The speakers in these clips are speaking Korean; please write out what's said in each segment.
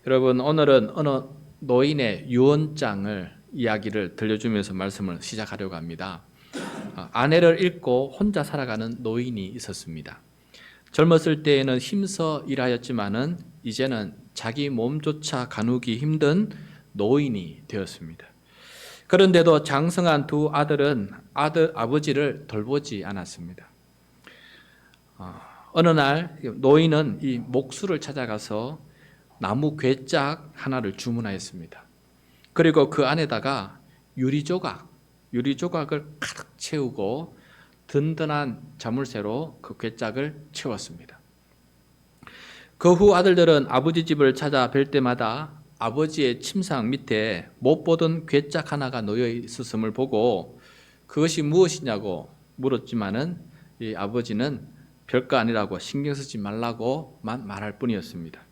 여러분, 오늘은 어느 노인의 유언장을 이야기를 들려주면서 말씀을 시작하려고 합니다. 아내를 잃고 혼자 살아가는 노인이 있었습니다. 젊었을 때에는 힘써 일하였지만은 이제는 자기 몸조차 가누기 힘든 노인이 되었습니다. 그런데도 장성한 두 아들은 아버지를 돌보지 않았습니다. 어느 날 노인은 이 목수를 찾아가서 나무 괴짝 하나를 주문하였습니다. 그리고 그 안에다가 유리조각을 가득 채우고 든든한 자물쇠로 그 괴짝을 채웠습니다. 그 후 아들들은 아버지 집을 찾아 뵐 때마다 아버지의 침상 밑에 못 보던 괴짝 하나가 놓여 있었음을 보고 그것이 무엇이냐고 물었지만은 이 아버지는 별거 아니라고 신경 쓰지 말라고만 말할 뿐이었습니다.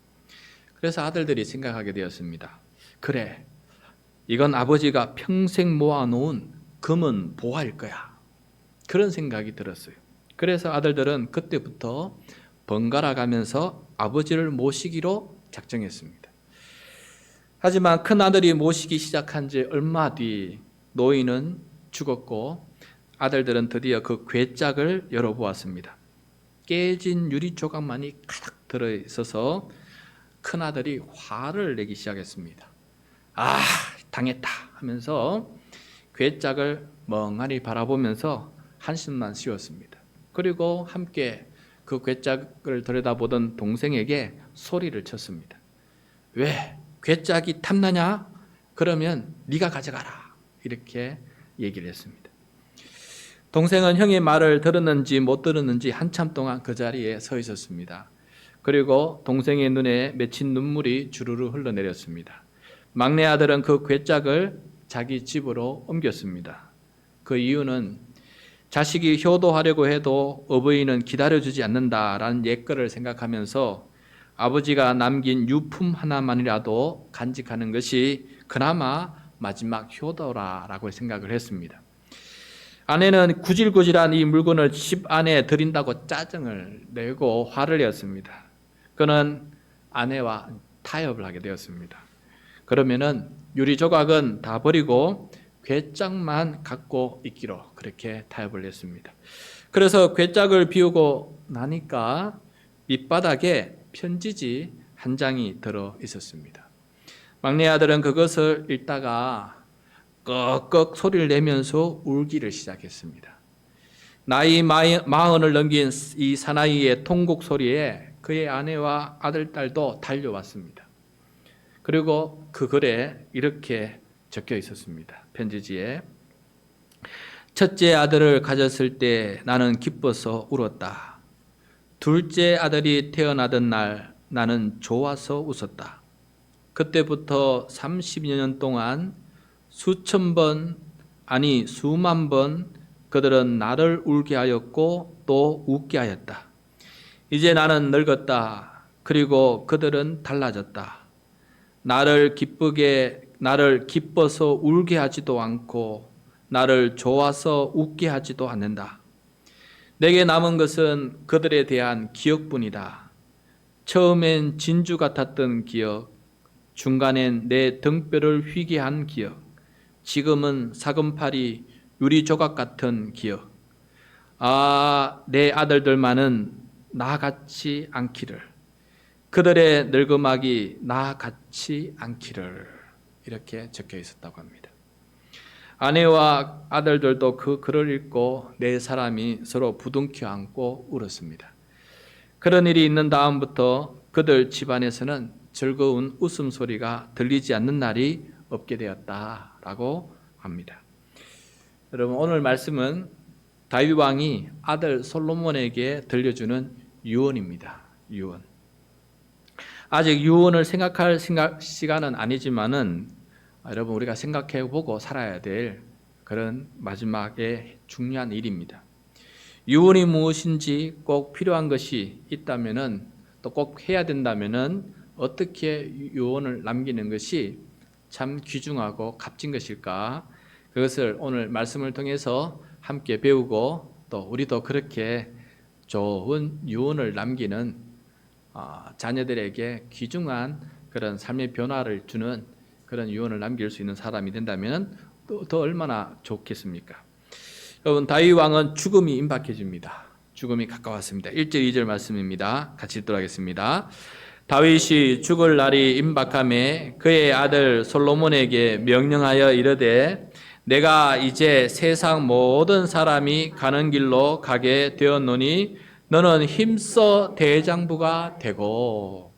그래서 아들들이 생각하게 되었습니다. 그래, 이건 아버지가 평생 모아놓은 금은 보화일 거야. 그런 생각이 들었어요. 그래서 아들들은 그때부터 번갈아 가면서 아버지를 모시기로 작정했습니다. 하지만 큰 아들이 모시기 시작한 지 얼마 뒤 노인은 죽었고 아들들은 드디어 그 괴짝을 열어보았습니다. 깨진 유리 조각만이 가득 들어있어서 큰아들이 화를 내기 시작했습니다. 아, 당했다 하면서 괴짝을 멍하니 바라보면서 한숨만 쉬었습니다. 그리고 함께 그 괴짝을 들여다보던 동생에게 소리를 쳤습니다. 왜? 괴짝이 탐나냐? 그러면 네가 가져가라. 이렇게 얘기를 했습니다. 동생은 형의 말을 들었는지 못 들었는지 한참 동안 그 자리에 서 있었습니다. 그리고 동생의 눈에 맺힌 눈물이 주르르 흘러내렸습니다. 막내 아들은 그 괴짝을 자기 집으로 옮겼습니다. 그 이유는 자식이 효도하려고 해도 어버이는 기다려주지 않는다라는 옛글을 생각하면서 아버지가 남긴 유품 하나만이라도 간직하는 것이 그나마 마지막 효도라라고 생각을 했습니다. 아내는 구질구질한 이 물건을 집 안에 들인다고 짜증을 내고 화를 내었습니다. 그는 아내와 타협을 하게 되었습니다. 그러면은 유리 조각은 다 버리고 괴짝만 갖고 있기로 그렇게 타협을 했습니다. 그래서 괴짝을 비우고 나니까 밑바닥에 편지지 한 장이 들어 있었습니다. 막내 아들은 그것을 읽다가 꺽꺽 소리를 내면서 울기를 시작했습니다. 나이 40을 넘긴 이 사나이의 통곡 소리에 그의 아내와 아들, 딸도 달려왔습니다. 그리고 그 글에 이렇게 적혀 있었습니다. 편지지에 첫째 아들을 가졌을 때 나는 기뻐서 울었다. 둘째 아들이 태어나던 날 나는 좋아서 웃었다. 그때부터 30여 년 동안 수천 번, 아니 수만 번 그들은 나를 울게 하였고 또 웃게 하였다. 이제 나는 늙었다. 그리고 그들은 달라졌다. 나를 기뻐서 울게 하지도 않고 나를 좋아서 웃게 하지도 않는다. 내게 남은 것은 그들에 대한 기억뿐이다. 처음엔 진주 같았던 기억, 중간엔 내 등뼈를 휘게 한 기억, 지금은 사금팔이 유리 조각 같은 기억. 아, 내 아들들만은 나 같지 않기를. 그들의 늙음악이 나 같지 않기를. 이렇게 적혀 있었다고 합니다. 아내와 아들들도 그 글을 읽고 네 사람이 서로 부둥켜 안고 울었습니다. 그런 일이 있는 다음부터 그들 집안에서는 즐거운 웃음소리가 들리지 않는 날이 없게 되었다라고 합니다. 여러분, 오늘 말씀은 다윗 왕이 아들 솔로몬에게 들려주는 유언입니다. 유언. 아직 유언을 생각할 시간은 아니지만은 여러분, 우리가 생각해보고 살아야 될 그런 마지막에 중요한 일입니다. 유언이 무엇인지 꼭 필요한 것이 있다면은 또 꼭 해야 된다면은 어떻게 유언을 남기는 것이 참 귀중하고 값진 것일까? 그것을 오늘 말씀을 통해서 함께 배우고 또 우리도 그렇게 좋은 유언을 남기는 자녀들에게 귀중한 그런 삶의 변화를 주는 그런 유언을 남길 수 있는 사람이 된다면 또 더 얼마나 좋겠습니까? 여러분, 다윗 왕은 죽음이 임박해집니다. 죽음이 가까웠습니다. 1절 2절 말씀입니다. 같이 읽도록 하겠습니다. 다윗이 죽을 날이 임박함에 그의 아들 솔로몬에게 명령하여 이르되 내가 이제 세상 모든 사람이 가는 길로 가게 되었노니 너는 힘써 대장부가 되고.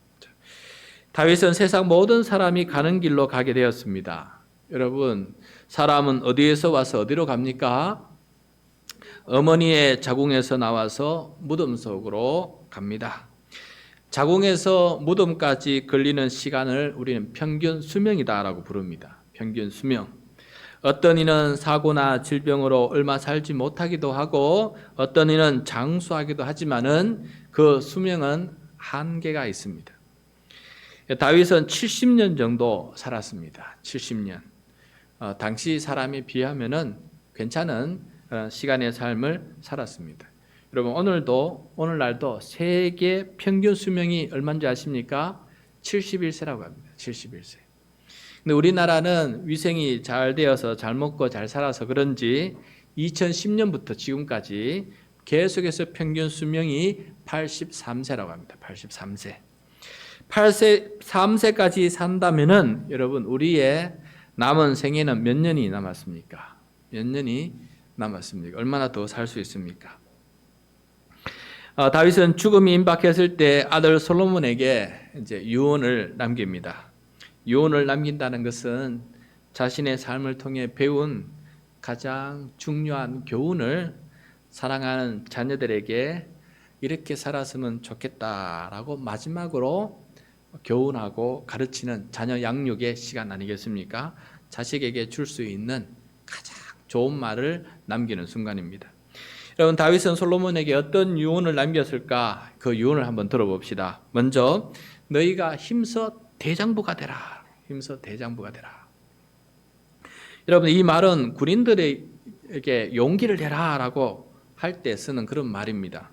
다윗은 세상 모든 사람이 가는 길로 가게 되었습니다. 여러분, 사람은 어디에서 와서 어디로 갑니까? 어머니의 자궁에서 나와서 무덤 속으로 갑니다. 자궁에서 무덤까지 걸리는 시간을 우리는 평균 수명이다라고 부릅니다. 평균 수명. 어떤 이는 사고나 질병으로 얼마 살지 못하기도 하고 어떤 이는 장수하기도 하지만은 그 수명은 한계가 있습니다. 다윗은 70년 정도 살았습니다. 70년. 당시 사람에 비하면은 괜찮은 시간의 삶을 살았습니다. 여러분, 오늘날도 세계 평균 수명이 얼마인지 아십니까? 71세라고 합니다. 71세. 근데 우리나라는 위생이 잘 되어서 잘 먹고 잘 살아서 그런지 2010년부터 지금까지 계속해서 평균 수명이 83세라고 합니다. 83세. 83세까지 산다면은 여러분, 우리의 남은 생애는 몇 년이 남았습니까? 몇 년이 남았습니까? 얼마나 더 살 수 있습니까? 다윗은 죽음이 임박했을 때 아들 솔로몬에게 이제 유언을 남깁니다. 유언을 남긴다는 것은 자신의 삶을 통해 배운 가장 중요한 교훈을 사랑하는 자녀들에게 이렇게 살았으면 좋겠다라고 마지막으로 교훈하고 가르치는 자녀 양육의 시간 아니겠습니까? 자식에게 줄 수 있는 가장 좋은 말을 남기는 순간입니다. 여러분, 다윗은 솔로몬에게 어떤 유언을 남겼을까? 그 유언을 한번 들어봅시다. 먼저 너희가 힘써 대장부가 되라. 힘써 대장부가 되라. 여러분, 이 말은 군인들에게 용기를 내라라고 할 때 쓰는 그런 말입니다.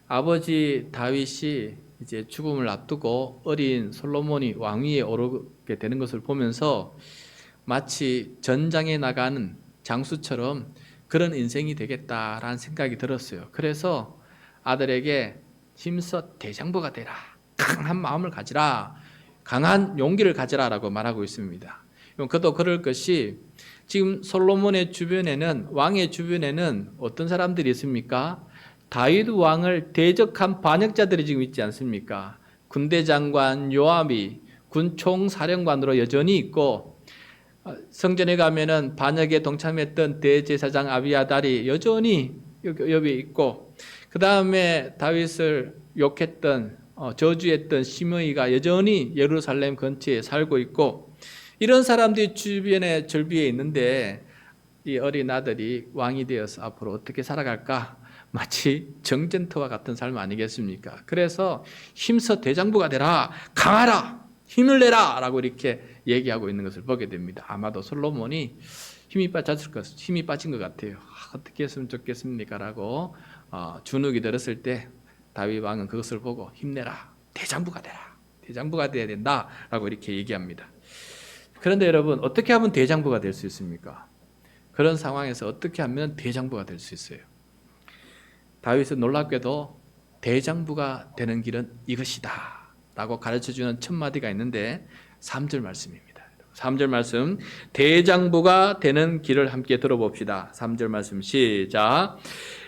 아버지 다윗이 이제 죽음을 앞두고 어린 솔로몬이 왕위에 오르게 되는 것을 보면서 마치 전장에 나가는 장수처럼 그런 인생이 되겠다라는 생각이 들었어요. 그래서 아들에게 힘써 대장부가 되라. 강한 마음을 가지라. 강한 용기를 가지라라고 말하고 있습니다. 그도 그럴 것이 지금 솔로몬의 주변에는, 왕의 주변에는 어떤 사람들이 있습니까? 다윗 왕을 대적한 반역자들이 지금 있지 않습니까? 군대 장관 요압이 군 총사령관으로 여전히 있고, 성전에 가면은 반역에 동참했던 대제사장 아비아달이 여전히 여기 있고, 그 다음에 다윗을 욕했던 저주했던 시므이가 여전히 예루살렘 근처에 살고 있고, 이런 사람들이 주변에 절비에 있는데 이 어린 아들이 왕이 되어서 앞으로 어떻게 살아갈까? 마치 정전터와 같은 삶 아니겠습니까? 그래서 힘써 대장부가 되라, 강하라, 힘을 내라 라고 이렇게 얘기하고 있는 것을 보게 됩니다. 아마도 솔로몬이 힘이 빠진 것 같아요. 어떻게 했으면 좋겠습니까? 라고 주눅이 들었을 때 다윗 왕은 그것을 보고 힘내라, 대장부가 되라, 대장부가 돼야 된다 라고 이렇게 얘기합니다. 그런데 여러분, 어떻게 하면 대장부가 될 수 있습니까? 그런 상황에서 어떻게 하면 대장부가 될 수 있어요? 다윗은 놀랍게도 대장부가 되는 길은 이것이다 라고 가르쳐주는 첫 마디가 있는데 3절 말씀입니다. 3절 말씀, 대장부가 되는 길을 함께 들어봅시다. 3절 말씀 시작.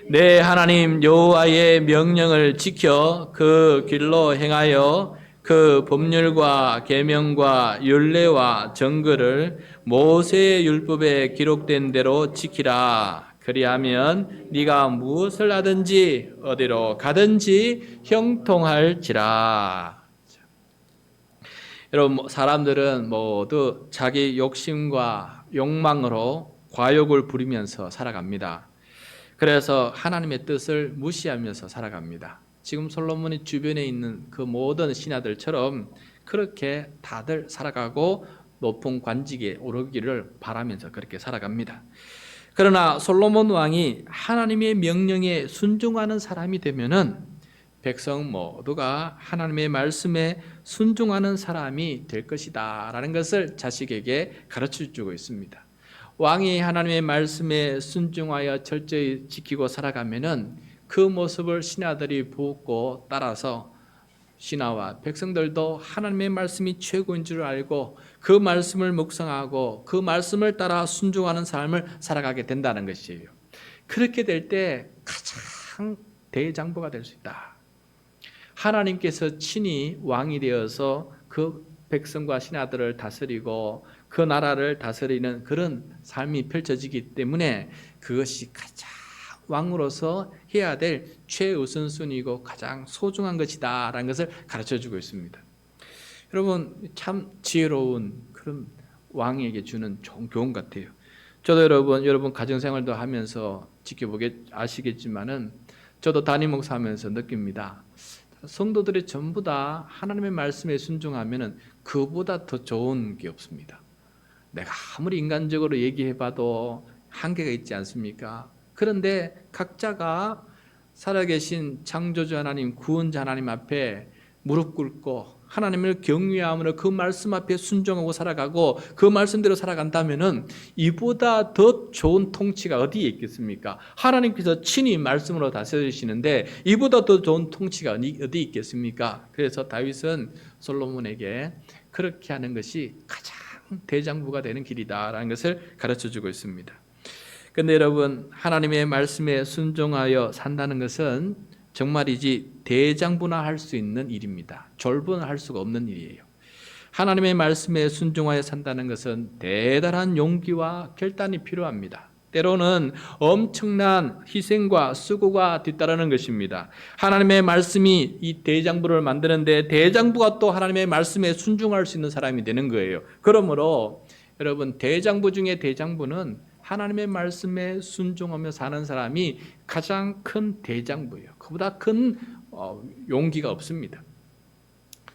내 하나님 여호와의 명령을 지켜 그 길로 행하여 그 법률과 계명과 율례와 정글을 모세의 율법에 기록된 대로 지키라. 그리하면 네가 무엇을 하든지 어디로 가든지 형통할지라. 여러분, 사람들은 모두 자기 욕심과 욕망으로 과욕을 부리면서 살아갑니다. 그래서 하나님의 뜻을 무시하면서 살아갑니다. 지금 솔로몬이 주변에 있는 그 모든 신하들처럼 그렇게 다들 살아가고 높은 관직에 오르기를 바라면서 그렇게 살아갑니다. 그러나 솔로몬 왕이 하나님의 명령에 순종하는 사람이 되면은 백성 모두가 하나님의 말씀에 순종하는 사람이 될 것이다 라는 것을 자식에게 가르쳐주고 있습니다. 왕이 하나님의 말씀에 순종하여 철저히 지키고 살아가면은 그 모습을 신하들이 보고 따라서 신하와 백성들도 하나님의 말씀이 최고인 줄 알고 그 말씀을 묵상하고 그 말씀을 따라 순종하는 삶을 살아가게 된다는 것이에요. 그렇게 될 때 가장 대장부가 될 수 있다. 하나님께서 친히 왕이 되어서 그 백성과 신하들을 다스리고 그 나라를 다스리는 그런 삶이 펼쳐지기 때문에 그것이 가장 왕으로서 해야 될 최우선순위이고 가장 소중한 것이다 라는 것을 가르쳐주고 있습니다. 여러분 참 지혜로운 그런 왕에게 주는 좋은 교훈 같아요. 저도 여러분 가정생활도 하면서 아시겠지만은 저도 담임 목사하면서 느낍니다. 성도들이 전부 다 하나님의 말씀에 순종하면은 그보다 더 좋은 게 없습니다. 내가 아무리 인간적으로 얘기해봐도 한계가 있지 않습니까? 그런데 각자가 살아계신 창조주 하나님, 구원자 하나님 앞에 무릎 꿇고 하나님을 경외함으로 그 말씀 앞에 순종하고 살아가고 그 말씀대로 살아간다면은 이보다 더 좋은 통치가 어디에 있겠습니까? 하나님께서 친히 말씀으로 다스리시는데 이보다 더 좋은 통치가 어디 있겠습니까? 그래서 다윗은 솔로몬에게 그렇게 하는 것이 가장 대장부가 되는 길이다라는 것을 가르쳐주고 있습니다. 그런데 여러분 하나님의 말씀에 순종하여 산다는 것은 정말이지 대장부나 할 수 있는 일입니다. 졸부는 할 수가 없는 일이에요. 하나님의 말씀에 순종하여 산다는 것은 대단한 용기와 결단이 필요합니다. 때로는 엄청난 희생과 수고가 뒤따르는 것입니다. 하나님의 말씀이 이 대장부를 만드는데 대장부가 또 하나님의 말씀에 순종할 수 있는 사람이 되는 거예요. 그러므로 여러분 대장부 중에 대장부는 하나님의 말씀에 순종하며 사는 사람이 가장 큰 대장부예요. 그보다 큰 용기가 없습니다.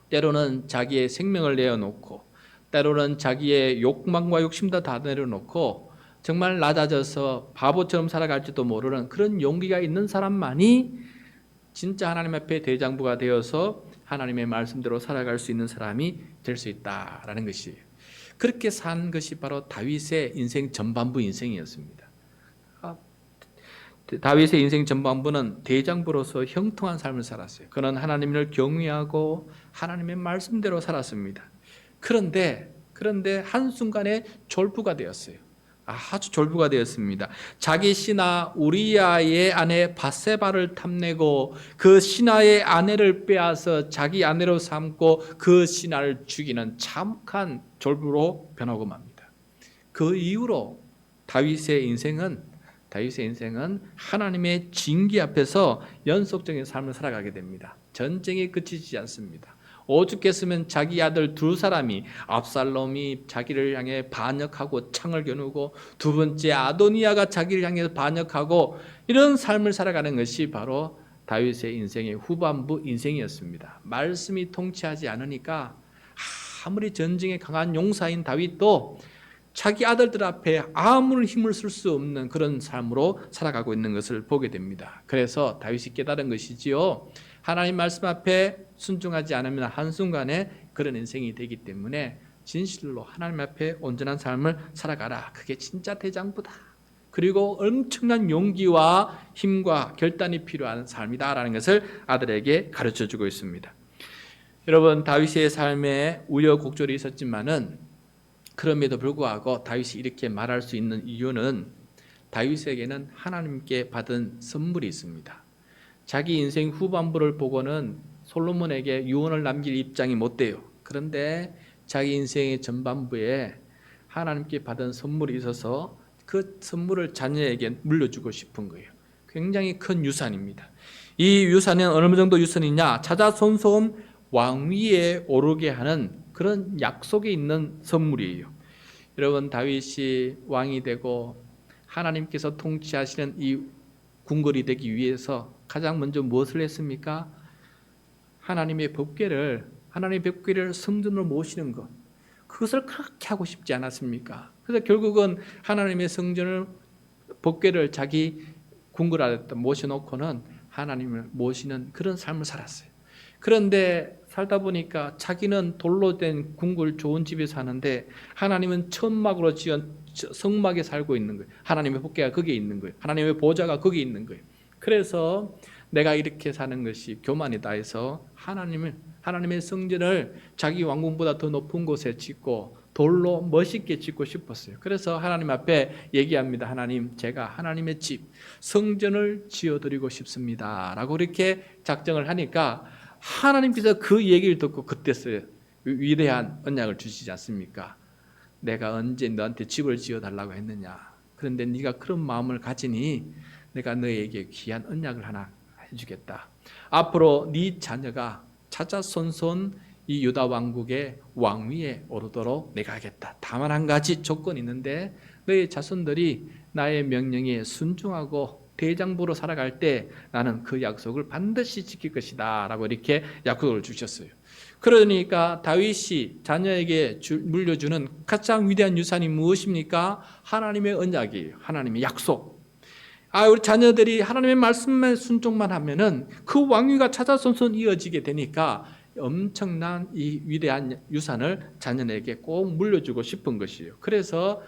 때로는 자기의 생명을 내어놓고 때로는 자기의 욕망과 욕심도 다 내려놓고 정말 낮아져서 바보처럼 살아갈지도 모르는 그런 용기가 있는 사람만이 진짜 하나님 앞에 대장부가 되어서 하나님의 말씀대로 살아갈 수 있는 사람이 될 수 있다라는 것이에요. 그렇게 산 것이 바로 다윗의 인생 전반부 인생이었습니다. 다윗의 인생 전반부는 대장부로서 형통한 삶을 살았어요. 그는 하나님을 경외하고 하나님의 말씀대로 살았습니다. 그런데 한순간에 졸부가 되었어요. 아주 졸부가 되었습니다. 자기 신하 우리야의 아내 밧세바를 탐내고 그 신하의 아내를 빼앗아 자기 아내로 삼고 그 신하를 죽이는 참혹한 졸부로 변하고 맙니다. 그 이후로 다윗의 인생은 하나님의 징계 앞에서 연속적인 삶을 살아가게 됩니다. 전쟁에 그치지 않습니다. 오죽했으면 자기 아들 두 사람이 압살롬이 자기를 향해 반역하고 창을 겨누고 두 번째 아도니아가 자기를 향해 반역하고 이런 삶을 살아가는 것이 바로 다윗의 인생의 후반부 인생이었습니다. 말씀이 통치하지 않으니까 아무리 전쟁에 강한 용사인 다윗도 자기 아들들 앞에 아무런 힘을 쓸 수 없는 그런 삶으로 살아가고 있는 것을 보게 됩니다. 그래서 다윗이 깨달은 것이지요. 하나님 말씀 앞에 순종하지 않으면 한순간에 그런 인생이 되기 때문에 진실로 하나님 앞에 온전한 삶을 살아가라. 그게 진짜 대장부다. 그리고 엄청난 용기와 힘과 결단이 필요한 삶이다라는 것을 아들에게 가르쳐주고 있습니다. 여러분 다윗의 삶에 우여곡절이 있었지만은 그럼에도 불구하고 다윗이 이렇게 말할 수 있는 이유는 다윗에게는 하나님께 받은 선물이 있습니다. 자기 인생 후반부를 보고는 솔로몬에게 유언을 남길 입장이 못 돼요. 그런데 자기 인생의 전반부에 하나님께 받은 선물이 있어서 그 선물을 자녀에게 물려주고 싶은 거예요. 굉장히 큰 유산입니다. 이 유산은 어느 정도 유산이냐? 자자손손 왕위에 오르게 하는 그런 약속이 있는 선물이에요. 여러분 다윗이 왕이 되고 하나님께서 통치하시는 이 궁궐이 되기 위해서 가장 먼저 무엇을 했습니까? 하나님의 법궤를 성전으로 모시는 것. 그것을 그렇게 하고 싶지 않았습니까? 그래서 결국은 하나님의 성전을 법궤를 자기 궁궐 안에 모셔놓고는 하나님을 모시는 그런 삶을 살았어요. 그런데 살다 보니까 자기는 돌로 된 궁궐 좋은 집에 사는데 하나님은 천막으로 지은 성막에 살고 있는 거예요. 하나님의 법궤가 거기에 있는 거예요. 하나님의 보좌가 거기에 있는 거예요. 그래서 내가 이렇게 사는 것이 교만이다 해서 하나님의 성전을 자기 왕궁보다 더 높은 곳에 짓고 돌로 멋있게 짓고 싶었어요. 그래서 하나님 앞에 얘기합니다. 하나님, 제가 하나님의 집, 성전을 지어드리고 싶습니다 라고 이렇게 작정을 하니까 하나님께서 그 얘기를 듣고 그때서야 위대한 언약을 주시지 않습니까? 내가 언제 너한테 집을 지어달라고 했느냐. 그런데 네가 그런 마음을 가지니 내가 너에게 귀한 언약을 하나 해주겠다. 앞으로 네 자녀가 차차손손 이 유다 왕국의 왕위에 오르도록 내가 하겠다. 다만 한 가지 조건이 있는데 너의 자손들이 나의 명령에 순종하고 대장부로 살아갈 때 나는 그 약속을 반드시 지킬 것이다 라고 이렇게 약속을 주셨어요. 그러니까 다윗이 자녀에게 물려주는 가장 위대한 유산이 무엇입니까? 하나님의 언약이에요. 하나님의 약속. 우리 자녀들이 하나님의 말씀에 순종만 하면은 그 왕위가 차차손손 이어지게 되니까 엄청난 이 위대한 유산을 자녀에게 꼭 물려주고 싶은 것이에요. 그래서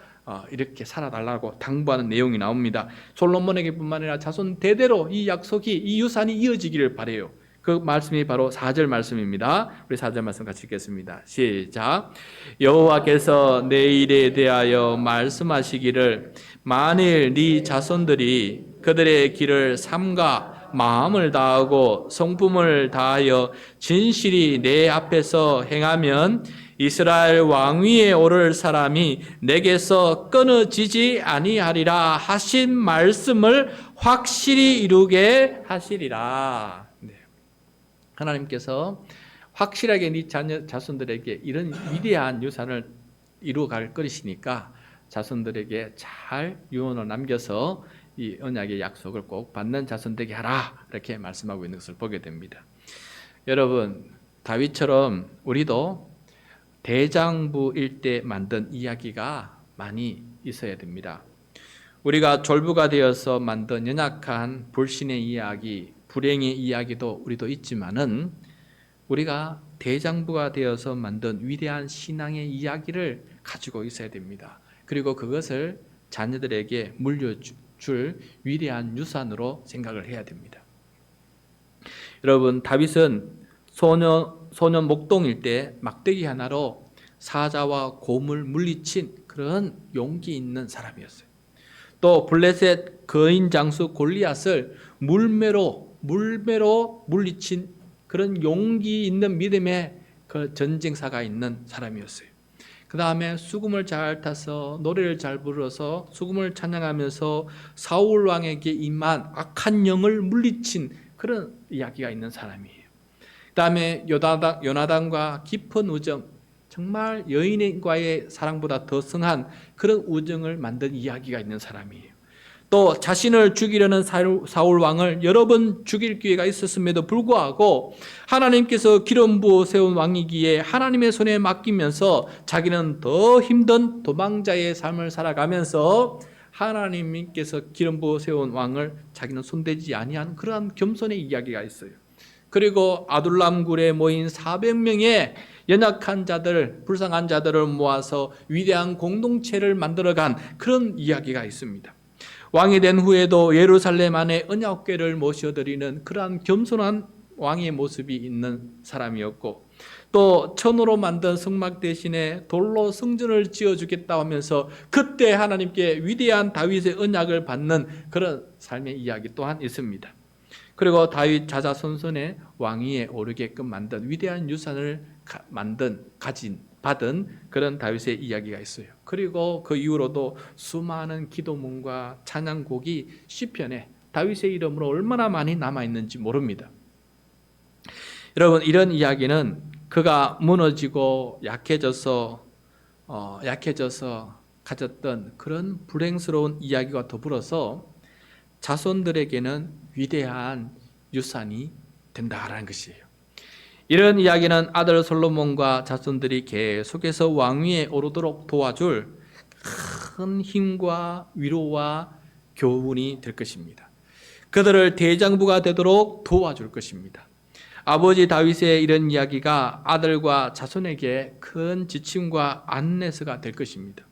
이렇게 살아달라고 당부하는 내용이 나옵니다. 솔로몬에게뿐만 아니라 자손 대대로 이 약속이, 이 유산이 이어지기를 바라요. 그 말씀이 바로 4절 말씀입니다. 우리 4절 말씀 같이 읽겠습니다. 시작. 여호와께서 내 일에 대하여 말씀하시기를 만일 네 자손들이 그들의 길을 삼가 마음을 다하고 성품을 다하여 진실이 내 앞에서 행하면 이스라엘 왕위에 오를 사람이 내게서 끊어지지 아니하리라 하신 말씀을 확실히 이루게 하시리라. 네. 하나님께서 확실하게 네 자손들에게 이런 위대한 유산을 이루어갈 것이니까 자손들에게 잘 유언을 남겨서 이 언약의 약속을 꼭 받는 자손 되게 하라, 이렇게 말씀하고 있는 것을 보게 됩니다. 여러분, 다윗처럼 우리도 대장부일 때 만든 이야기가 많이 있어야 됩니다. 우리가 졸부가 되어서 만든 연약한 불신의 이야기, 불행의 이야기도 우리도 있지만은 우리가 대장부가 되어서 만든 위대한 신앙의 이야기를 가지고 있어야 됩니다. 그리고 그것을 자녀들에게 물려줄 위대한 유산으로 생각을 해야 됩니다. 여러분, 다윗은 소년 목동일 때 막대기 하나로 사자와 곰을 물리친 그런 용기 있는 사람이었어요. 또 블레셋 거인 장수 골리앗을 물매로 물리친 그런 용기 있는 믿음의 그 전쟁사가 있는 사람이었어요. 그 다음에 수금을 잘 타서 노래를 잘 불러서 수금을 찬양하면서 사울 왕에게 임한 악한 영을 물리친 그런 이야기가 있는 사람이에요. 그 다음에 요나단과 깊은 우정, 정말 여인과의 사랑보다 더 성한 그런 우정을 만든 이야기가 있는 사람이에요. 또 자신을 죽이려는 사울 왕을 여러 번 죽일 기회가 있었음에도 불구하고 하나님께서 기름 부어 세운 왕이기에 하나님의 손에 맡기면서 자기는 더 힘든 도망자의 삶을 살아가면서 하나님께서 기름 부어 세운 왕을 자기는 손대지 아니한 그러한 겸손의 이야기가 있어요. 그리고 아둘람 굴에 모인 400명의 연약한 자들, 불쌍한 자들을 모아서 위대한 공동체를 만들어간 그런 이야기가 있습니다. 왕이 된 후에도 예루살렘 안에 언약궤를 모셔드리는 그러한 겸손한 왕의 모습이 있는 사람이었고, 또 천으로 만든 성막 대신에 돌로 성전을 지어주겠다 하면서 그때 하나님께 위대한 다윗의 언약을 받는 그런 삶의 이야기 또한 있습니다. 그리고 다윗 자자손손의 왕위에 오르게끔 만든 위대한 유산을 받은 그런 다윗의 이야기가 있어요. 그리고 그 이후로도 수많은 기도문과 찬양곡이 시편에 다윗의 이름으로 얼마나 많이 남아있는지 모릅니다. 여러분, 이런 이야기는 그가 무너지고 약해져서 가졌던 그런 불행스러운 이야기와 더불어서 자손들에게는 위대한 유산이 된다라는 것이에요. 이런 이야기는 아들 솔로몬과 자손들이 계속해서 왕위에 오르도록 도와줄 큰 힘과 위로와 교훈이 될 것입니다. 그들을 대장부가 되도록 도와줄 것입니다. 아버지 다윗의 이런 이야기가 아들과 자손에게 큰 지침과 안내서가 될 것입니다.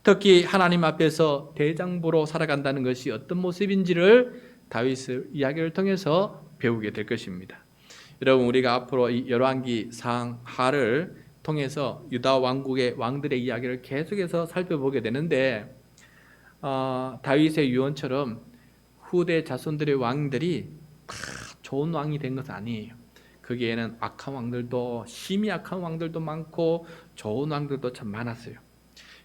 특히 하나님 앞에서 대장부로 살아간다는 것이 어떤 모습인지를 다윗의 이야기를 통해서 배우게 될 것입니다. 여러분, 우리가 앞으로 이 열왕기 상하를 통해서 유다 왕국의 왕들의 이야기를 계속해서 살펴보게 되는데 다윗의 유언처럼 후대 자손들의 왕들이 다 좋은 왕이 된 것은 아니에요. 거기에는 악한 왕들도, 심히 악한 왕들도 많고 좋은 왕들도 참 많았어요.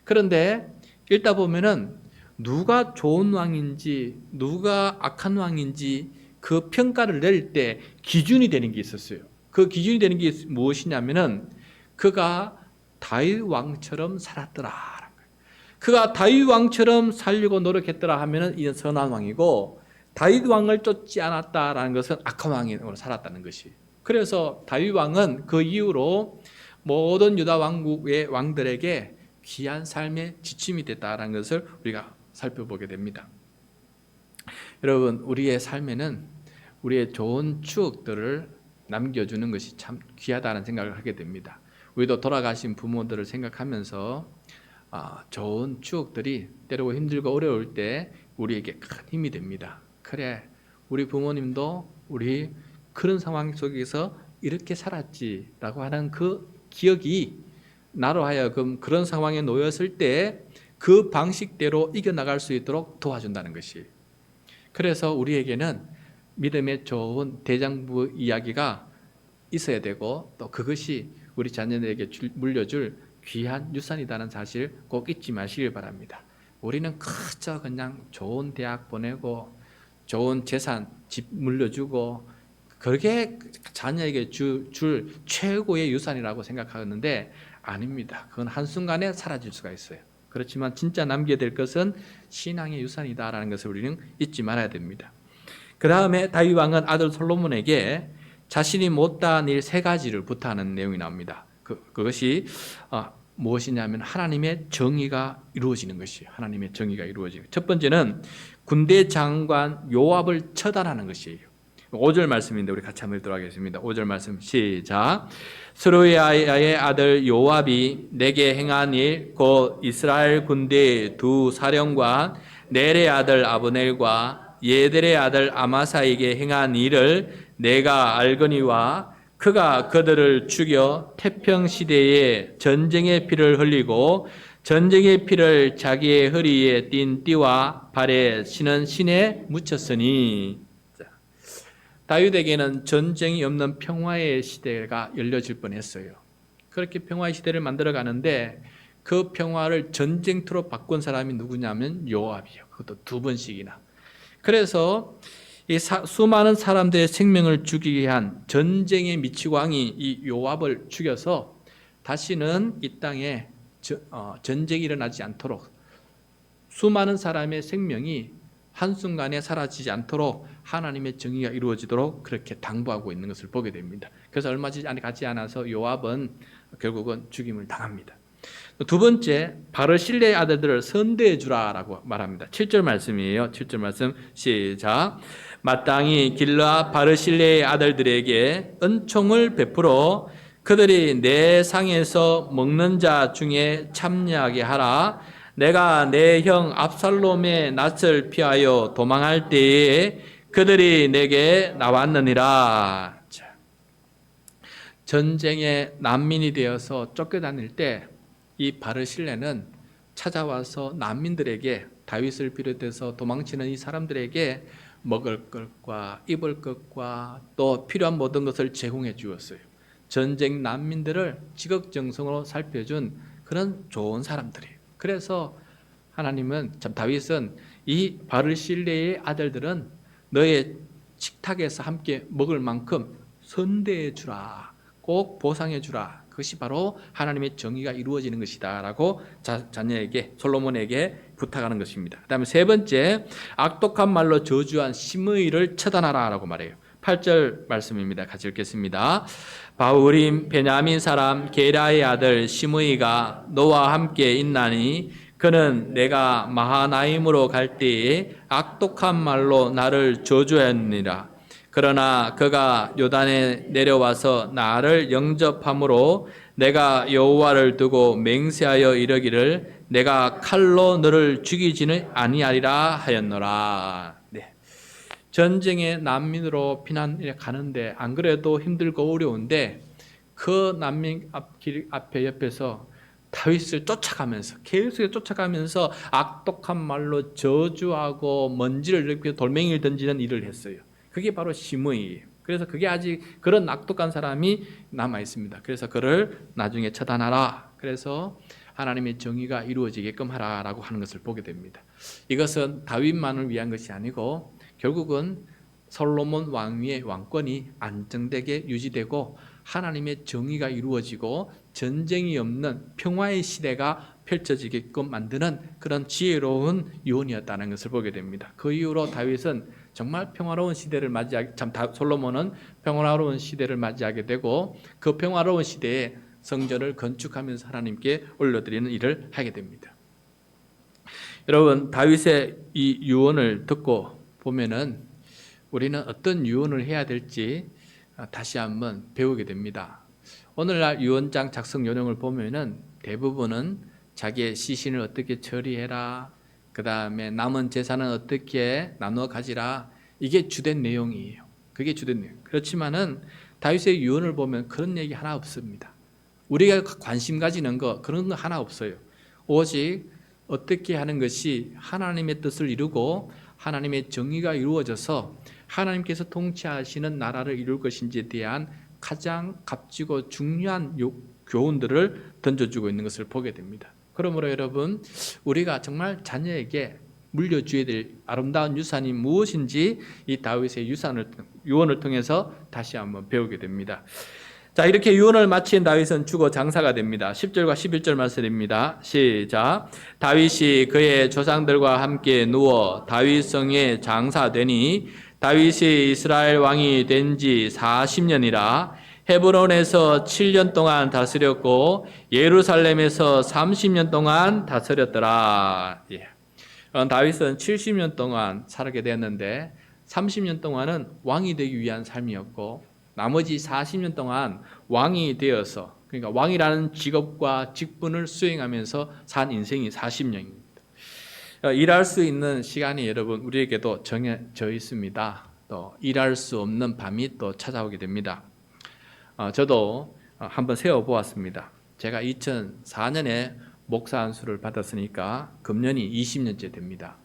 그런데 읽다 보면은 누가 좋은 왕인지 누가 악한 왕인지 그 평가를 내릴 때 기준이 되는 게 있었어요. 그 기준이 되는 게 무엇이냐면은 그가 다윗 왕처럼 살았더라. 그가 다윗 왕처럼 살려고 노력했더라 하면은 이는 선한 왕이고, 다윗 왕을 쫓지 않았다라는 것은 악한 왕으로 살았다는 것이. 그래서 다윗 왕은 그 이후로 모든 유다 왕국의 왕들에게 귀한 삶의 지침이 됐다라는 것을 우리가 살펴보게 됩니다. 여러분, 우리의 삶에는 우리의 좋은 추억들을 남겨주는 것이 참 귀하다는 생각을 하게 됩니다. 우리도 돌아가신 부모들을 생각하면서 좋은 추억들이 때로 힘들고 어려울 때 우리에게 큰 힘이 됩니다. 그래, 우리 부모님도 우리 그런 상황 속에서 이렇게 살았지라고 하는 그 기억이 나로 하여금 그런 상황에 놓였을 때 그 방식대로 이겨나갈 수 있도록 도와준다는 것이. 그래서 우리에게는 믿음의 좋은 대장부 이야기가 있어야 되고, 또 그것이 우리 자녀들에게 물려줄 귀한 유산이라는 사실 꼭 잊지 마시길 바랍니다. 우리는 그저 그냥 좋은 대학 보내고 좋은 재산, 집 물려주고 그게 자녀에게 줄 최고의 유산이라고 생각하는데 아닙니다. 그건 한순간에 사라질 수가 있어요. 그렇지만 진짜 남겨야 될 것은 신앙의 유산이다라는 것을 우리는 잊지 말아야 됩니다. 그 다음에 다윗 왕은 아들 솔로몬에게 자신이 못다한 일 3가지를 부탁하는 내용이 나옵니다. 그것이 무엇이냐면 하나님의 정의가 이루어지는 것이에요. 하나님의 정의가 이루어지는. 첫 번째는 군대 장관 요압을 처단하는 것이에요. 5절 말씀인데 우리 같이 한번 읽도록 하겠습니다. 5절 말씀 시작. 스루야의 아들 요압이 내게 행한 일 곧 이스라엘 군대의 2 사령관 넬의 아들 아브넬과 예델의 아들 아마사에게 행한 일을 내가 알거니와 그가 그들을 죽여 태평 시대에 전쟁의 피를 흘리고 전쟁의 피를 자기의 허리에 띤 띠와 발에 신은 신에 묻혔으니. 다윗에게는 전쟁이 없는 평화의 시대가 열려질 뻔했어요. 그렇게 평화의 시대를 만들어 가는데 그 평화를 전쟁터로 바꾼 사람이 누구냐면 요압이에요. 그것도 2번씩이나. 그래서 이 수많은 사람들의 생명을 죽이게 한 전쟁의 미치광이 이 요압을 죽여서 다시는 이 땅에 전쟁이 일어나지 않도록, 수많은 사람의 생명이 한순간에 사라지지 않도록 하나님의 정의가 이루어지도록 그렇게 당부하고 있는 것을 보게 됩니다. 그래서 얼마 가지 않아서 요압은 결국은 죽임을 당합니다. 2번째, 바르실레의 아들들을 선대해 주라라고 말합니다. 7절 말씀이에요. 7절 말씀 시작. 마땅히 길르앗 바르실레의 아들들에게 은총을 베풀어 그들이 내 상에서 먹는 자 중에 참여하게 하라. 내가 내 형 압살롬의 낯을 피하여 도망할 때에 그들이 내게 나왔느니라. 전쟁의 난민이 되어서 쫓겨다닐 때 이 바르실레는 찾아와서 난민들에게, 다윗을 비롯해서 도망치는 이 사람들에게 먹을 것과 입을 것과 또 필요한 모든 것을 제공해 주었어요. 전쟁 난민들을 지극정성으로 살펴준 그런 좋은 사람들이에요. 그래서 하나님은, 다윗은 이 바르실레의 아들들은 너의 식탁에서 함께 먹을 만큼 선대해 주라, 꼭 보상해 주라. 그것이 바로 하나님의 정의가 이루어지는 것이다 라고 자녀에게, 솔로몬에게 부탁하는 것입니다. 그 다음에 3번째, 악독한 말로 저주한 시므이를 처단하라 라고 말해요. 8절 말씀입니다. 같이 읽겠습니다. 바울임 베냐민 사람 게라의 아들 시므이가 너와 함께 있나니 그는 내가 마하나임으로 갈 때에 악독한 말로 나를 저주하였느니라. 그러나 그가 요단에 내려와서 나를 영접함으로 내가 여호와를 두고 맹세하여 이르기를 내가 칼로 너를 죽이지는 아니하리라 하였노라. 네. 전쟁의 난민으로 피난에 가는데 안 그래도 힘들고 어려운데 그 난민 길 앞에 옆에서 다윗을 쫓아가면서 계속 쫓아가면서 악독한 말로 저주하고 먼지를 일으키고 돌멩이를 던지는 일을 했어요. 그게 바로 시므이예요. 그래서 그게 아직 그런 악독한 사람이 남아 있습니다. 그래서 그를 나중에 처단하라. 그래서 하나님의 정의가 이루어지게끔 하라라고 하는 것을 보게 됩니다. 이것은 다윗만을 위한 것이 아니고 결국은 솔로몬 왕위의 왕권이 안정되게 유지되고 하나님의 정의가 이루어지고 전쟁이 없는 평화의 시대가 펼쳐지게끔 만드는 그런 지혜로운 유언이었다는 것을 보게 됩니다. 그 이후로 다윗은 정말 평화로운 시대를 맞이하게, 솔로몬은 평화로운 시대를 맞이하게 되고 그 평화로운 시대에 성전을 건축하면서 하나님께 올려드리는 일을 하게 됩니다. 여러분, 다윗의 이 유언을 듣고 보면은 우리는 어떤 유언을 해야 될지 다시 한번 배우게 됩니다. 오늘날 유언장 작성 요령을 보면은 대부분은 자기의 시신을 어떻게 처리해라, 그 다음에 남은 재산은 어떻게 나누어 가지라, 이게 주된 내용이에요. 그게 주된 내용. 그렇지만은 다윗의 유언을 보면 그런 얘기 하나 없습니다. 우리가 관심 가지는 거 그런 거 하나 없어요. 오직 어떻게 하는 것이 하나님의 뜻을 이루고 하나님의 정의가 이루어져서 하나님께서 통치하시는 나라를 이룰 것인지에 대한 가장 값지고 중요한 교훈들을 던져주고 있는 것을 보게 됩니다. 그러므로 여러분, 우리가 정말 자녀에게 물려줘야 될 아름다운 유산이 무엇인지 이 다윗의 유언을 통해서 다시 한번 배우게 됩니다. 자, 이렇게 유언을 마친 다윗은 죽어 장사가 됩니다. 10절과 11절 말씀입니다. 시작. 다윗이 그의 조상들과 함께 누워 다윗성에 장사되니 다윗이 이스라엘 왕이 된 지 40년이라 헤브론에서 7년 동안 다스렸고 예루살렘에서 30년 동안 다스렸더라. 예. 다윗은 70년 동안 살게 되었는데 30년 동안은 왕이 되기 위한 삶이었고 나머지 40년 동안 왕이 되어서, 그러니까 왕이라는 직업과 직분을 수행하면서 산 인생이 40년입니다. 일할 수 있는 시간이 여러분 우리에게도 정해져 있습니다. 또 일할 수 없는 밤이 또 찾아오게 됩니다. 저도 한번 세어보았습니다. 제가 2004년에 목사 안수를 받았으니까 금년이 20년째 됩니다.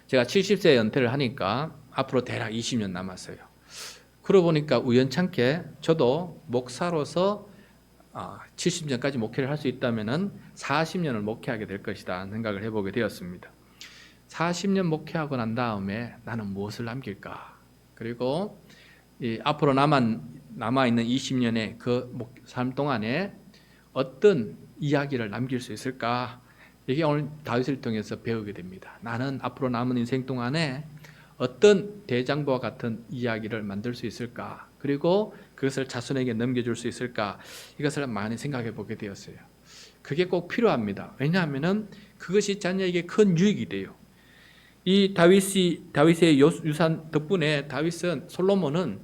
제가 70세 연퇴를 하니까 앞으로 대략 20년 남았어요. 그러고 보니까 우연찮게 저도 목사로서 70년까지 목회를 할 수 있다면 40년을 목회하게 될 것이다 생각을 해보게 되었습니다. 40년 목회하고 난 다음에 나는 무엇을 남길까? 그리고 앞으로 남아있는 20년의 그 삶 동안에 어떤 이야기를 남길 수 있을까? 이게 오늘 다윗을 통해서 배우게 됩니다. 나는 앞으로 남은 인생 동안에 어떤 대장부와 같은 이야기를 만들 수 있을까? 그리고 그것을 자손에게 넘겨줄 수 있을까? 이것을 많이 생각해 보게 되었어요. 그게 꼭 필요합니다. 왜냐하면 그것이 자녀에게 큰 유익이 돼요. 이 다윗의 유산 덕분에 솔로몬은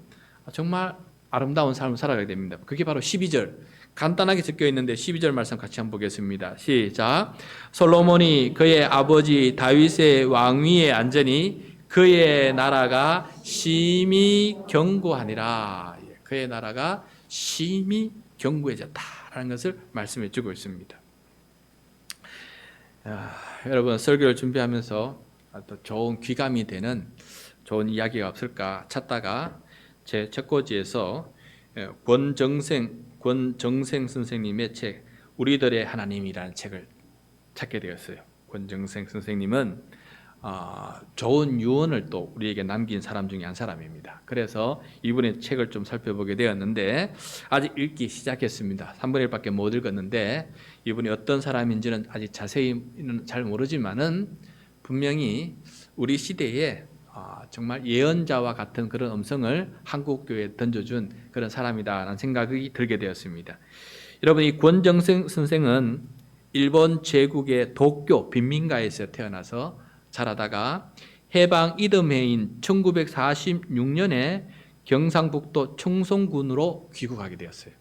정말 아름다운 삶을 살아가게 됩니다. 그게 바로 12절. 간단하게 적혀 있는데 12절 말씀 같이 한번 보겠습니다. 시작. 솔로몬이 그의 아버지 다윗의 왕위에 앉으니 그의 나라가 심히 견고하니라. 그의 나라가 심히 견고해졌다라는 것을 말씀해 주고 있습니다. 여러분, 설교를 준비하면서 또 좋은 귀감이 되는 좋은 이야기가 없을까 찾다가 제 책꽂이에서 권정생 선생님의 책 우리들의 하나님이라는 책을 찾게 되었어요. 권정생 선생님은 좋은 유언을 또 우리에게 남긴 사람 중에 한 사람입니다. 그래서 이분의 책을 좀 살펴보게 되었는데 아직 읽기 시작했습니다. 3분의 1밖에 못 읽었는데 이분이 어떤 사람인지는 아직 자세히는 잘 모르지만은 분명히 우리 시대에 정말 예언자와 같은 그런 음성을 한국교회에 던져준 그런 사람이다라는 생각이 들게 되었습니다. 여러분, 이 권정생 선생은 일본 제국의 도쿄 빈민가에서 태어나서 자라다가 해방 이듬해인 1946년에 경상북도 청송군으로 귀국하게 되었어요.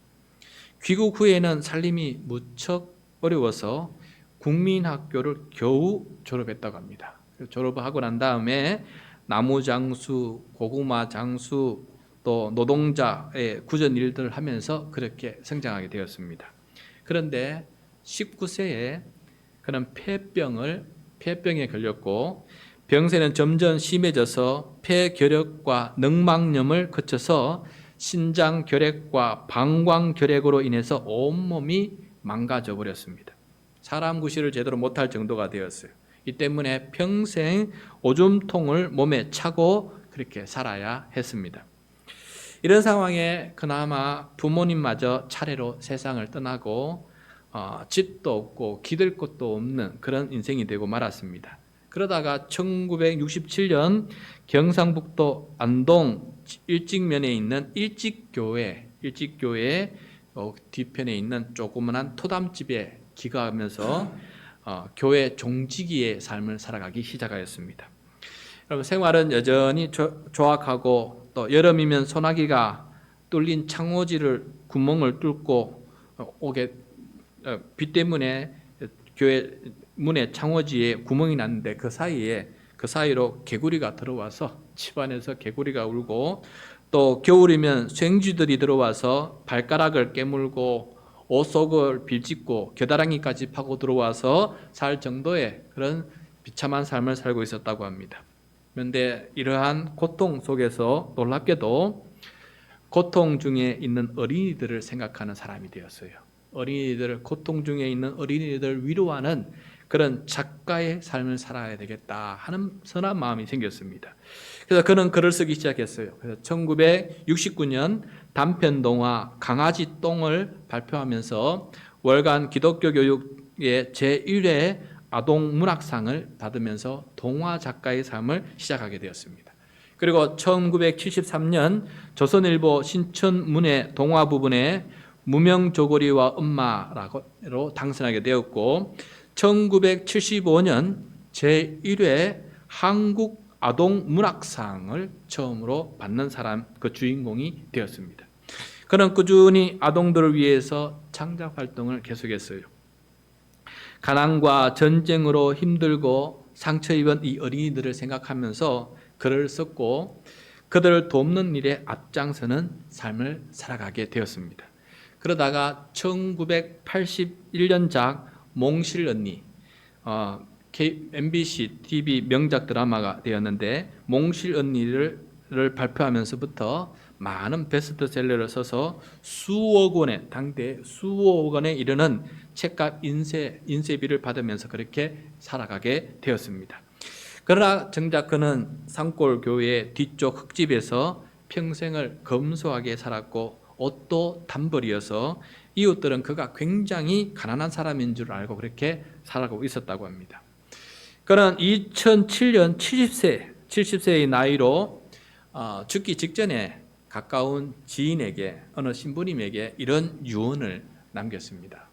귀국 후에는 살림이 무척 어려워서 국민학교를 겨우 졸업했다고 합니다. 졸업하고 난 다음에 나무장수, 고구마 장수, 또 노동자의 구전 일들을 하면서 그렇게 성장하게 되었습니다. 그런데 19세에 그런 폐병에 걸렸고 병세는 점점 심해져서 폐결핵과 늑막염을 거쳐서 신장결핵과 방광결핵으로 인해서 온몸이 망가져 버렸습니다. 사람 구실을 제대로 못할 정도가 되었어요. 이 때문에 평생 오줌통을 몸에 차고 그렇게 살아야 했습니다. 이런 상황에 그나마 부모님마저 차례로 세상을 떠나고 집도 없고 기댈 곳도 없는 그런 인생이 되고 말았습니다. 그러다가 1967년 경상북도 안동 일직면에 있는 일직교회 뒤편에 있는 조그만한 토담집에 기거하면서 교회 종지기의 삶을 살아가기 시작하였습니다. 여러분, 생활은 여전히 조악하고 또 여름이면 소나기가 뚫린 창호지를 구멍을 뚫고 오게 비 때문에 교회 문에 창호지에 구멍이 났는데 그 사이로 개구리가 들어와서 집안에서 개구리가 울고 또 겨울이면 생쥐들이 들어와서 발가락을 깨물고 옷 속을 빌짓고 겨드랑이까지 파고 들어와서 살 정도의 그런 비참한 삶을 살고 있었다고 합니다. 그런데 이러한 고통 속에서 놀랍게도 고통 중에 있는 어린이들을 생각하는 사람이 되었어요. 고통 중에 있는 어린이들을 위로하는 그런 작가의 삶을 살아야 되겠다 하는 선한 마음이 생겼습니다. 그래서 그는 글을 쓰기 시작했어요. 그래서 1969년 단편 동화 강아지 똥을 발표하면서 월간 기독교 교육의 제1회 아동 문학상을 받으면서 동화 작가의 삶을 시작하게 되었습니다. 그리고 1973년 조선일보 신춘문예 동화 부분에 무명조고리와 엄마로 당선하게 되었고 1975년 제1회 한국 아동 문학상을 처음으로 받는 사람, 그 주인공이 되었습니다. 그는 꾸준히 아동들을 위해서 창작 활동을 계속했어요. 가난과 전쟁으로 힘들고 상처 입은 이 어린이들을 생각하면서 글을 썼고 그들을 돕는 일에 앞장서는 삶을 살아가게 되었습니다. 그러다가 1981년작 몽실 언니, MBC TV 명작 드라마가 되었는데 몽실 언니를 발표하면서부터 많은 베스트셀러를 써서 당대 수억 원에 이르는 책값 인쇄비를 받으면서 그렇게 살아가게 되었습니다. 그러나 정작 그는 산골교회 뒤쪽 흙집에서 평생을 검소하게 살았고 옷도 단벌이어서 이웃들은 그가 굉장히 가난한 사람인 줄 알고 그렇게 살아가고 있었다고 합니다. 그는 2007년 70세의 나이로 죽기 직전에 가까운 지인에게, 어느 신부님에게 이런 유언을 남겼습니다.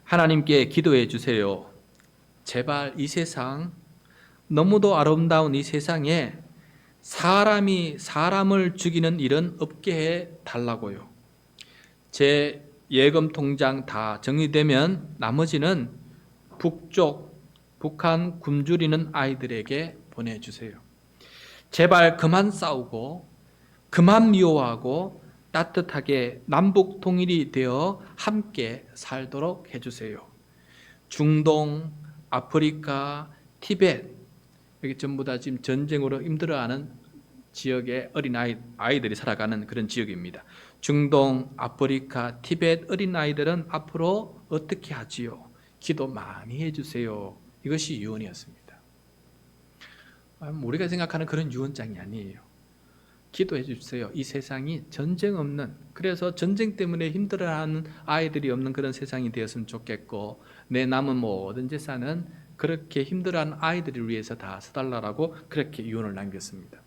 하나님께 기도해 주세요. 제발 이 세상, 너무도 아름다운 이 세상에 사람이 사람을 죽이는 일은 없게 해 달라고요. 제 예금 통장 다 정리되면 나머지는 북한 굶주리는 아이들에게 보내주세요. 제발 그만 싸우고 그만 미워하고 따뜻하게 남북 통일이 되어 함께 살도록 해주세요. 중동, 아프리카, 티벳, 여기 전부 다 지금 전쟁으로 힘들어하는 지역의 아이들이 살아가는 그런 지역입니다. 중동, 아프리카, 티벳 어린아이들은 앞으로 어떻게 하지요? 기도 많이 해주세요. 이것이 유언이었습니다. 우리가 생각하는 그런 유언장이 아니에요. 기도해 주세요. 이 세상이 전쟁 없는, 그래서 전쟁 때문에 힘들어하는 아이들이 없는 그런 세상이 되었으면 좋겠고, 내 남은 모든 재산은 그렇게 힘들어하는 아이들을 위해서 다 써달라고 그렇게 유언을 남겼습니다.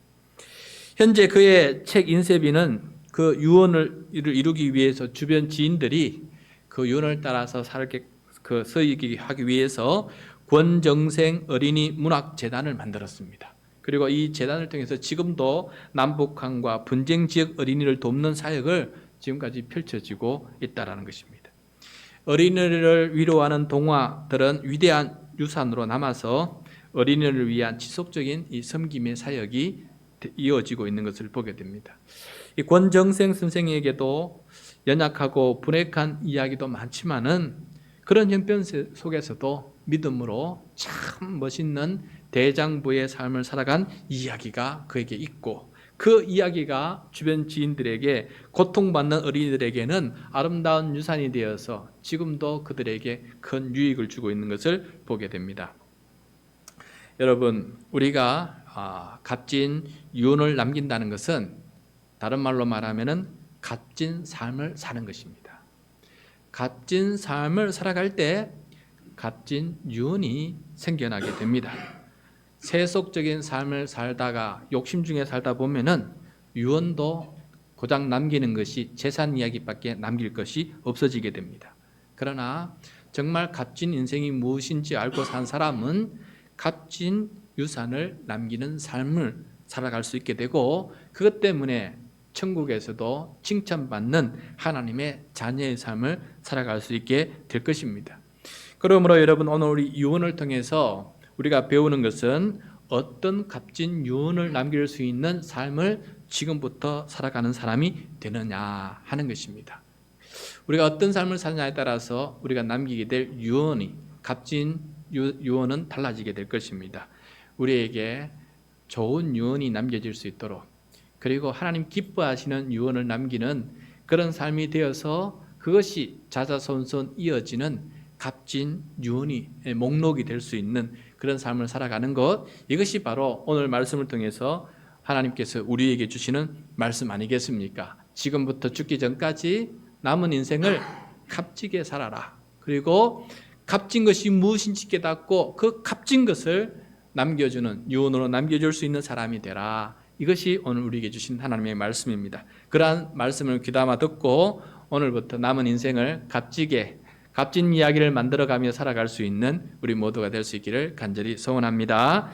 현재 그의 책 인쇄비는 그 유언을 이루기 위해서 주변 지인들이 그 유언을 따라서 살게 서기하기 위해서 권정생 어린이 문학재단을 만들었습니다. 그리고 이 재단을 통해서 지금도 남북한과 분쟁 지역 어린이를 돕는 사역을 지금까지 펼쳐지고 있다는 것입니다. 어린이를 위로하는 동화들은 위대한 유산으로 남아서 어린이를 위한 지속적인 이 섬김의 사역이 이어지고 있는 것을 보게 됩니다. 이 권정생 선생에게도 연약하고 분획한 이야기도 많지만은 그런 형편 속에서도 믿음으로 참 멋있는 대장부의 삶을 살아간 이야기가 그에게 있고, 그 이야기가 주변 지인들에게, 고통받는 어린이들에게는 아름다운 유산이 되어서 지금도 그들에게 큰 유익을 주고 있는 것을 보게 됩니다. 여러분, 우리가 값진 유언을 남긴다는 것은 다른 말로 말하면은 값진 삶을 사는 것입니다. 값진 삶을 살아갈 때 값진 유언이 생겨나게 됩니다. 세속적인 삶을 살다가 욕심 중에 살다 보면은 유언도 고작 남기는 것이 재산 이야기밖에 남길 것이 없어지게 됩니다. 그러나 정말 값진 인생이 무엇인지 알고 산 사람은 값진 유산을 남기는 삶을 살아갈 수 있게 되고, 그것 때문에 천국에서도 칭찬받는 하나님의 자녀의 삶을 살아갈 수 있게 될 것입니다. 그러므로 여러분, 오늘 우리 유언을 통해서 우리가 배우는 것은 어떤 값진 유언을 남길 수 있는 삶을 지금부터 살아가는 사람이 되느냐 하는 것입니다. 우리가 어떤 삶을 사느냐에 따라서 우리가 남기게 될 유언이, 값진 유언은 달라지게 될 것입니다. 우리에게 좋은 유언이 남겨질 수 있도록, 그리고 하나님 기뻐하시는 유언을 남기는 그런 삶이 되어서 그것이 자자손손 이어지는 값진 유언이 목록이 될 수 있는 그런 삶을 살아가는 것, 이것이 바로 오늘 말씀을 통해서 하나님께서 우리에게 주시는 말씀 아니겠습니까? 지금부터 죽기 전까지 남은 인생을 값지게 살아라. 그리고 값진 것이 무엇인지 깨닫고 그 값진 것을 남겨주는, 유언으로 남겨줄 수 있는 사람이 되라. 이것이 오늘 우리에게 주신 하나님의 말씀입니다. 그러한 말씀을 귀담아 듣고 오늘부터 남은 인생을 값지게, 값진 이야기를 만들어가며 살아갈 수 있는 우리 모두가 될 수 있기를 간절히 소원합니다.